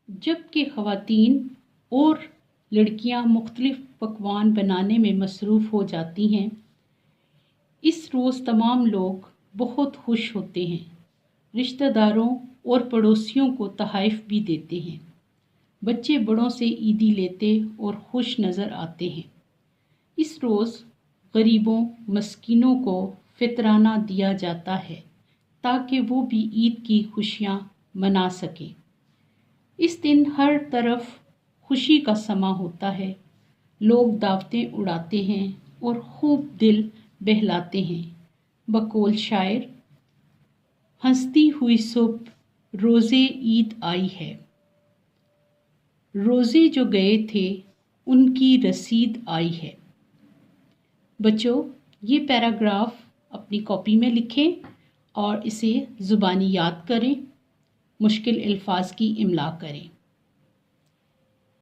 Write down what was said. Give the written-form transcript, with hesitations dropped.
جبکہ خواتین اور لڑکیاں مختلف پکوان بنانے میں مصروف ہو جاتی ہیں۔ اس روز تمام لوگ بہت خوش ہوتے ہیں، رشتہ داروں اور پڑوسیوں کو تحائف بھی دیتے ہیں۔ بچے بڑوں سے عیدی لیتے اور خوش نظر آتے ہیں۔ اس روز غریبوں مسکینوں کو فطرانہ دیا جاتا ہے تاکہ وہ بھی عید کی خوشیاں منا سکیں۔ اس دن ہر طرف خوشی کا سما ہوتا ہے، لوگ دعوتیں اڑاتے ہیں اور خوب دل بہلاتے ہیں۔ بقول شاعر، ہنستی ہوئی صبح روزے عید آئی ہے، روزے جو گئے تھے ان کی رسید آئی ہے۔ بچوں، یہ پیراگراف اپنی کاپی میں لکھیں اور اسے زبانی یاد کریں، مشکل الفاظ کی املا کریں۔